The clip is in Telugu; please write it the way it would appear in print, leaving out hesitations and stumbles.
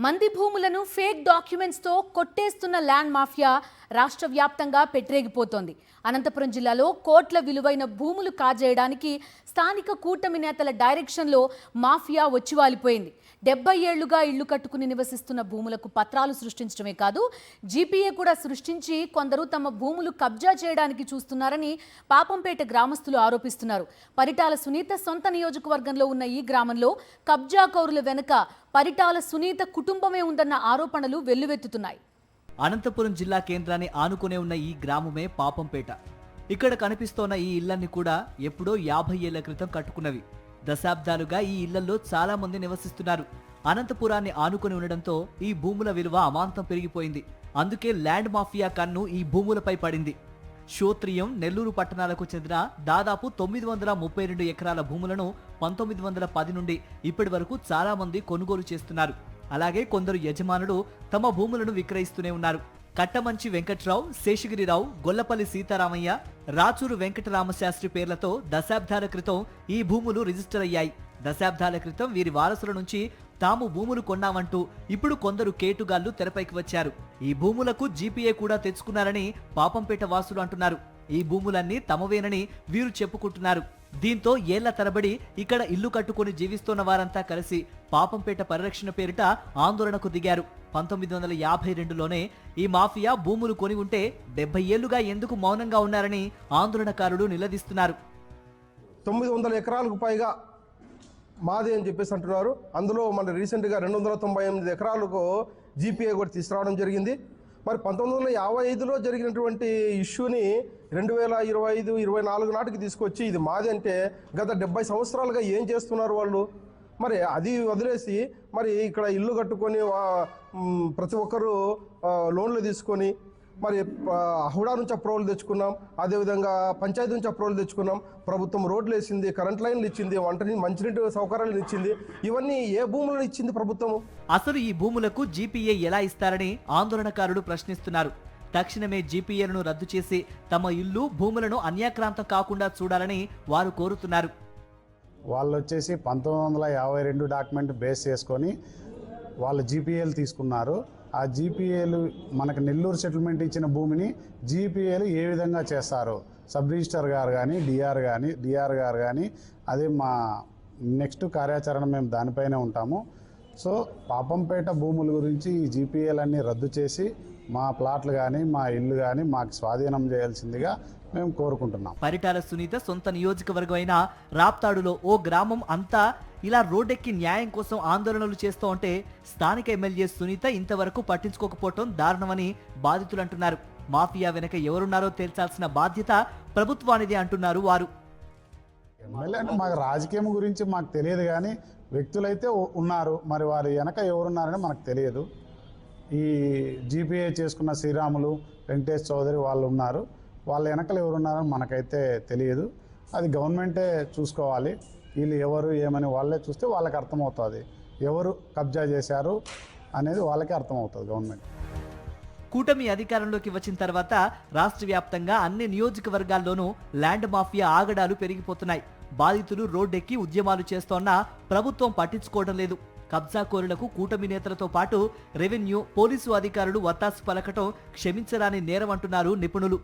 మంది భూములను ఫేక్ డాక్యుమెంట్స్ తో కొట్టేస్తున్న ల్యాండ్ మాఫియా రాష్ట్ర వ్యాప్తంగా పెట్టరేగిపోతోంది. అనంతపురం జిల్లాలో కోట్ల విలువైన భూములు కాజేయడానికి స్థానిక కూటమి నేతల డైరెక్షన్లో మాఫియా వచ్చివాలిపోయింది. 70 ఏళ్లుగా ఇళ్లు కట్టుకుని నివసిస్తున్న భూములకు పత్రాలు సృష్టించడమే కాదు, జీపీఏ కూడా సృష్టించి కొందరు తమ భూములు కబ్జా చేయడానికి చూస్తున్నారని పాపంపేట గ్రామస్తులు ఆరోపిస్తున్నారు. పరిటాల సునీత సొంత నియోజకవర్గంలో ఉన్న ఈ గ్రామంలో కబ్జాకోరుల వెనుక పరిటాల సునీత కుటుంబమే ఉందన్న ఆరోపణలు వెల్లువెత్తుతున్నాయి. అనంతపురం జిల్లా కేంద్రాన్ని ఆనుకునే ఉన్న ఈ గ్రామమే పాపంపేట. ఇక్కడ కనిపిస్తోన్న ఈ ఇళ్లన్నీ కూడా ఎప్పుడో 50 ఏళ్ల క్రితం కట్టుకున్నవి. దశాబ్దాలుగా ఈ ఇళ్లలో చాలా మంది నివసిస్తున్నారు. అనంతపురాన్ని ఆనుకుని ఉండడంతో ఈ భూముల విలువ అమాంతం పెరిగిపోయింది. అందుకే ల్యాండ్ మాఫియా కన్ను ఈ భూములపై పడింది. క్షోత్రియం, నెల్లూరు పట్టణాలకు చెందిన దాదాపు 932 ఎకరాల భూములను 1910 నుండి ఇప్పటి వరకు చాలా మంది కొనుగోలు చేస్తున్నారు. అలాగే కొందరు యజమానులు తమ భూములను విక్రయిస్తూనే ఉన్నారు. కట్టమంచి వెంకట్రావు, శేషగిరిరావు, గొల్లపల్లి సీతారామయ్య, రాచూరు వెంకటరామశాస్త్రి పేర్లతో దశాబ్దాల క్రితం ఈ భూములు రిజిస్టర్ అయ్యాయి. దశాబ్దాల క్రితం వీరి వారసుల నుంచి తాము భూములు కొన్నామంటూ ఇప్పుడు కొందరు కేటుగాళ్లు తెరపైకి వచ్చారు. ఈ భూములకు జీపీఏ కూడా తెచ్చుకున్నారని పాపంపేట వాసులు అంటున్నారు. ఈ భూములన్నీ తమవేనని వీరు చెప్పుకుంటున్నారు. దీంతో ఏళ్ల తరబడి ఇక్కడ ఇల్లు కట్టుకుని జీవిస్తున్న వారంతా కలిసి పాపంపేట పరిరక్షణ పేరిట ఆందోళనకు దిగారు. 1952లోనే ఈ మాఫియా భూములు కొని ఉంటే 70 ఏళ్లుగా ఎందుకు మౌనంగా ఉన్నారని ఆందోళనకారులు నిలదీస్తున్నారు. 900 ఎకరాలకు పైగా మాది అని చెప్పేసి అంటున్నారు. అందులో మన రీసెంట్గా 298 ఎకరాలకు జీపీఏ కూడా తీసుకురావడం జరిగింది. మరి 1955లో జరిగినటువంటి ఇష్యూని 2025-24 నాటికి తీసుకొచ్చి ఇది మాది అంటే గత 70 సంవత్సరాలుగా ఏం చేస్తున్నారు వాళ్ళు? మరి అది వదిలేసి మరి ఇక్కడ ఇల్లు కట్టుకొని ప్రతి ఒక్కరూ లోన్లు తీసుకొని మరి హుడా నుంచి అప్రూవల్ తెచ్చుకున్నాం, అదేవిధంగా పంచాయతీ నుంచి అప్రూవల్ తెచ్చుకున్నాం, ప్రభుత్వం రోడ్లు వేసింది, కరెంట్ లైన్లు ఇచ్చింది, మంచినీటి సౌకర్యాలు ఇచ్చింది. ఇవన్నీ ఏ భూములను ఇచ్చింది ప్రభుత్వం? అసలు ఈ భూములకు జీపీఏ ఎలా ఇస్తారని ఆందోళనకారులు ప్రశ్నిస్తున్నారు. తక్షణమే జీపీఏలను రద్దు చేసి తమ ఇల్లు, భూములను అన్యాక్రాంతం కాకుండా చూడాలని వారు కోరుతున్నారు. వాళ్ళు వచ్చేసి 1952 డాక్యుమెంట్ బేస్ చేసుకొని వాళ్ళు జీపీఏలు తీసుకున్నారు. ఆ జీపీఏలు మనకు నెల్లూరు సెటిల్మెంట్ ఇచ్చిన భూమిని జీపీఏలు ఏ విధంగా చేస్తారు, సబ్ రిజిస్టర్ గారు కానీ డిఆర్ గారు కానీ అదే మా నెక్స్ట్ కార్యాచరణ మేము దానిపైనే ఉంటాము. సో పాపంపేట భూముల గురించి ఈ జీపీఏలన్నీ రద్దు చేసి మా ప్లాట్లు కానీ మా ఇల్లు కానీ మాకు స్వాధీనం చేయాల్సిందిగా మేము కోరుకుంటున్నాం. పరిటాల సునీత సొంత నియోజకవర్గం అయిన రాప్తాడులో ఓ గ్రామం అంతా ఇలా రోడ్డెక్కి న్యాయం కోసం ఆందోళనలు చేస్తూ ఉంటే స్థానిక ఎమ్మెల్యే సునీత ఇంతవరకు పట్టించుకోకపోవటం దారుణమని బాధితులు అంటున్నారు. మాఫియా వెనక ఎవరున్నారో తేల్చాల్సిన బాధ్యత ప్రభుత్వానిదే అంటున్నారు వారు. ఎమ్మెల్యే అంటే మాకు రాజకీయం గురించి మాకు తెలియదు, కానీ వ్యక్తులైతే ఉన్నారు. మరి వారి వెనక ఎవరున్నారని మనకు తెలియదు. ఈ జీపీఏ చేసుకున్న శ్రీరాములు, వెంకటేష్ చౌదరి వాళ్ళు ఉన్నారు. వాళ్ళ వెనకలు ఎవరున్నారని మనకైతే తెలియదు. అది గవర్నమెంటే చూసుకోవాలి. వీళ్ళు ఎవరు ఏమని వాళ్ళే చూస్తే వాళ్ళకి అర్థమవుతుంది. ఎవరు కబ్జా చేశారు అనేది వాళ్ళకే అర్థమవుతుంది గవర్నమెంట్. కూటమి అధికారంలోకి వచ్చిన తర్వాత రాష్ట్ర వ్యాప్తంగా అన్ని నియోజకవర్గాల్లోనూ ల్యాండ్ మాఫియా ఆగడాలు పెరిగిపోతున్నాయి. బాధితులు రోడ్డెక్కి ఉద్యమాలు చేస్తోన్నా ప్రభుత్వం పట్టించుకోవడం లేదు. కబ్జాకోరులకు కూటమి నేతలతో పాటు రెవెన్యూ, పోలీసు అధికారులు వత్తాసు పలకటం క్షమించరాని నేరం అంటున్నారు నిపుణులు.